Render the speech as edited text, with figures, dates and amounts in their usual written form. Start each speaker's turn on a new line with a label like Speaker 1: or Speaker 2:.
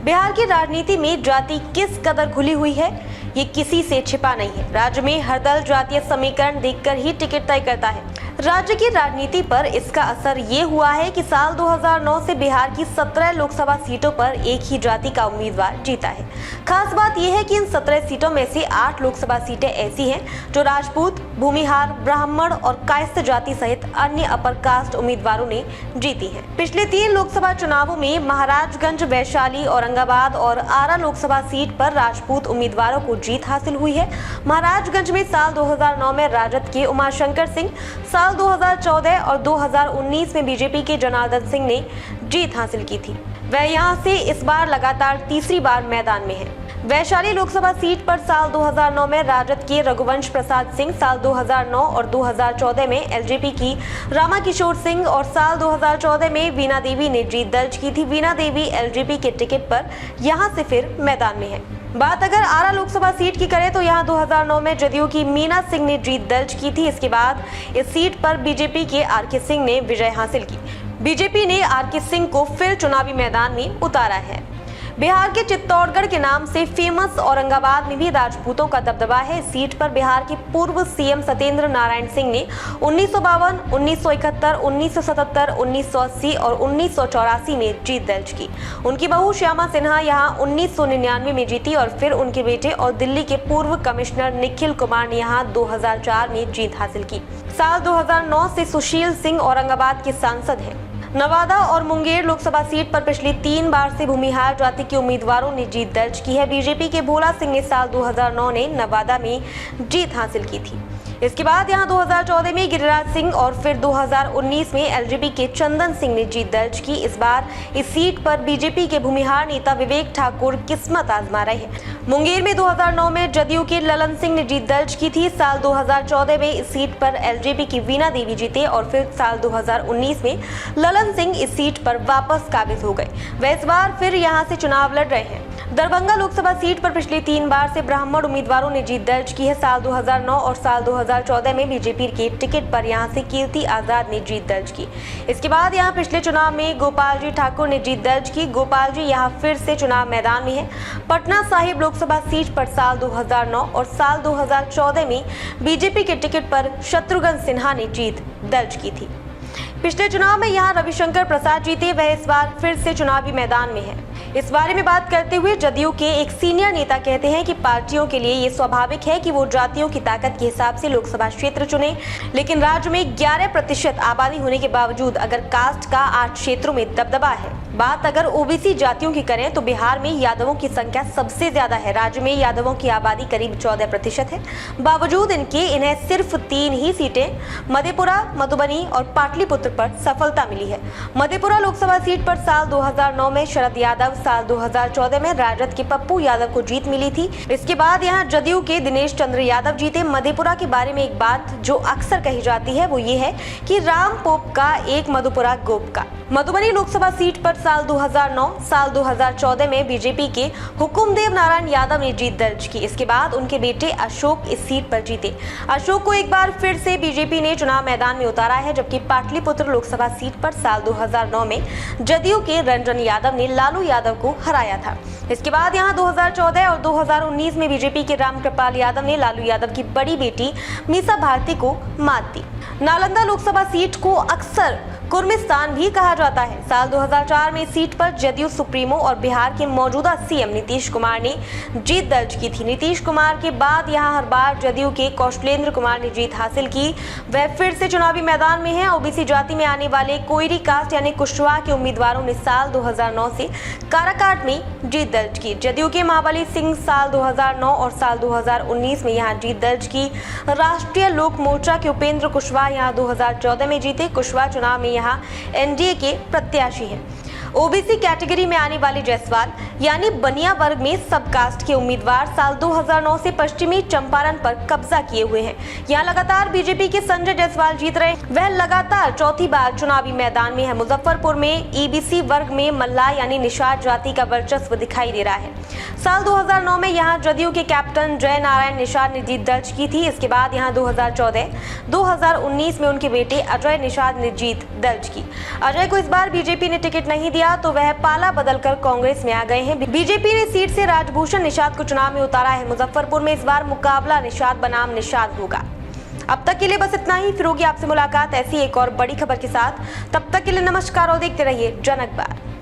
Speaker 1: बिहार की राजनीति में जाति किस कदर खुली हुई है, ये किसी से छिपा नहीं है। राज्य में हर दल जातीय समीकरण देखकर ही टिकट तय करता है। राज्य की राजनीति पर इसका असर ये हुआ है कि साल 2009 से बिहार की 17 लोकसभा सीटों पर एक ही जाति का उम्मीदवार जीता है। खास बात यह है कि इन 17 सीटों में से 8 लोकसभा सीटें ऐसी हैं जो राजपूत, भूमिहार, ब्राह्मण और कायस्थ जाति सहित अन्य अपर कास्ट उम्मीदवारों ने जीती हैं। पिछले 3 लोकसभा चुनावों में महाराजगंज, वैशाली, औरंगाबाद और आरा लोकसभा सीट पर राजपूत उम्मीदवारों को जीत हासिल हुई है। महाराजगंज में साल 2009 में राजद के उमाशंकर सिंह, साल 2014 और 2019 में बीजेपी के जनार्दन सिंह ने जीत हासिल की थी। वह यहां से इस बार लगातार तीसरी बार मैदान में है। वैशाली लोकसभा सीट पर साल 2009 में राजद के रघुवंश प्रसाद सिंह, साल 2009 और 2014 में एलजेपी की रामा किशोर सिंह और साल 2014 में वीणा देवी ने जीत दर्ज की थी। वीणा देवी एलजेपी के टिकट पर यहां से फिर मैदान में है। बात अगर आरा लोकसभा सीट की करें तो यहां 2009 में जदयू की मीना सिंह ने जीत दर्ज की थी। इसके बाद इस सीट पर बीजेपी के आर.के. सिंह ने विजय हासिल की। बीजेपी ने आर.के. सिंह को फिर चुनावी मैदान में उतारा है। बिहार के चित्तौड़गढ़ के नाम से फेमस औरंगाबाद में भी राजपूतों का दबदबा है। इस सीट पर बिहार के पूर्व सीएम सत्येंद्र नारायण सिंह ने 1952, 1971, 1977, 1980 और 1984 में जीत दर्ज की। उनकी बहू श्यामा सिन्हा यहां 1999 में जीती और फिर उनके बेटे और दिल्ली के पूर्व कमिश्नर निखिल कुमार ने यहां 2004 में जीत हासिल की। साल 2009 से सुशील सिंह औरंगाबाद के सांसद हैं। नवादा और मुंगेर लोकसभा सीट पर पिछली 3 बार से भूमिहार जाति के उम्मीदवारों ने जीत दर्ज की है। बीजेपी के भोला सिंह ने साल 2009 में नवादा में जीत हासिल की थी। इसके बाद यहां 2014 में गिरिराज सिंह और फिर 2019 में एलजेपी के चंदन सिंह ने जीत दर्ज की। इस बार इस सीट पर बीजेपी के भूमिहार नेता विवेक ठाकुर किस्मत आजमा रहे हैं। मुंगेर में 2009 में जदयू के ललन सिंह ने जीत दर्ज की थी। साल 2014 में इस सीट पर एलजेपी की वीणा देवी जीते और फिर साल 2019 में ललन सिंह इस सीट पर वापस काबिज हो गए। वह इस बार फिर यहां से चुनाव लड़ रहे हैं। दरभंगा लोकसभा सीट पर पिछली 3 बार से ब्राह्मण उम्मीदवारों ने जीत दर्ज की है। साल 2009 और साल 2014 में बीजेपी के टिकट पर यहां से कीर्ति आजाद ने जीत दर्ज की। इसके बाद यहां पिछले चुनाव में गोपाल जी ठाकुर ने जीत दर्ज की। गोपाल जी यहां फिर से चुनाव मैदान में है। पटना साहिब लोकसभा सीट पर साल 2009 और साल 2014 में बीजेपी के टिकट पर शत्रुघ्न सिन्हा ने जीत दर्ज की थी। पिछले चुनाव में यहां रविशंकर प्रसाद जीते, वह इस बार फिर से चुनावी मैदान में है। इस बारे में बात करते हुए जदयू के एक सीनियर नेता कहते हैं कि पार्टियों के लिए ये स्वाभाविक है कि वो जातियों की ताकत के हिसाब से लोकसभा क्षेत्र चुने, लेकिन राज्य में 11% आबादी होने के बावजूद अगर कास्ट का 8 क्षेत्रों में दबदबा है। बात अगर ओबीसी जातियों की करें तो बिहार में यादवों की संख्या सबसे ज्यादा है। राज्य में यादवों की आबादी करीब 14% है। बावजूद इन्हें सिर्फ 3 ही सीटें मधेपुरा, मधुबनी और पाटलिपुत्र पर सफलता मिली है। मधेपुरा लोकसभा सीट पर साल 2009 में शरद यादव, साल 2014 में राजद के पप्पू यादव को जीत मिली थी। इसके बाद यहां जदयू के दिनेश चंद्र यादव जीते। मधेपुरा के बारे में एक बात जो अक्सर कही जाती है वो ये है कि राम पोप का एक मधुपुरा गोप का। मधुबनी लोकसभा सीट पर साल 2009, साल 2014 में बीजेपी के हुकुमदेव नारायण यादव ने जीत दर्ज की। इसके बाद उनके बेटे अशोक इस सीट पर जीते। अशोक को एक बार फिर से बीजेपी ने चुनाव मैदान में उतारा है, जबकि पाटलिपुत्र लोकसभा सीट पर साल 2009 में जदयू के रंजन यादव ने लालू यादव को हराया था। इसके बाद यहां 2014 और 2019 में बीजेपी के रामकृपाल यादव ने लालू यादव की बड़ी बेटी मीसा भारती को मात दी। नालंदा लोकसभा सीट को अक्सर कुर्मिस्तान भी कहा जाता है। साल 2004 में इस सीट पर जदयू सुप्रीमो और बिहार के मौजूदा सीएम नीतीश कुमार ने जीत दर्ज की थी। नीतीश कुमार के बाद यहां हर बार जदयू के कौशलेंद्र कुमार ने जीत हासिल की। वह फिर से चुनावी मैदान में है। ओबीसी जाति में आने वाले कोयरी कास्ट यानी कुशवाहा के उम्मीदवारों ने साल 2009 से काराकाट में जीत दर्ज की। जदयू के महाबली सिंह साल 2009 और साल 2019 में यहां जीत दर्ज की। राष्ट्रीय लोक मोर्चा के उपेंद्र कुशवाहा यहां 2014 में जीते। कुशवाहा चुनाव में यहाँ एनडीए के प्रत्याशी हैं। ओबीसी कैटेगरी में आने वाले जायसवाल यानी बनिया वर्ग में सब कास्ट के उम्मीदवार साल 2009 से पश्चिमी चंपारण पर कब्जा किए हुए हैं। यहाँ लगातार बीजेपी के संजय जायसवाल जीत रहे हैं। वह लगातार चौथी बार चुनावी मैदान में है। मुजफ्फरपुर में ईबीसी वर्ग में मल्लाह यानी निषाद जाति का वर्चस्व दिखाई दे रहा है। साल 2009 में यहाँ जदयू के कैप्टन जय नारायण निषाद ने जीत दर्ज की थी। इसके बाद यहाँ 2014, 2019 में उनके बेटे अजय निषाद ने जीत दर्ज की। अजय को इस बार बीजेपी ने टिकट नहीं दिया। दिया तो वह पाला बदलकर कांग्रेस में आ गए हैं। बीजेपी ने सीट से राजभूषण निषाद को चुनाव में उतारा है। मुजफ्फरपुर में इस बार मुकाबला निषाद बनाम निषाद होगा। अब तक के लिए बस इतना ही। फिर होगी आपसे मुलाकात ऐसी एक और बड़ी खबर के साथ। तब तक के लिए नमस्कार और देखते रहिए जन अखबार।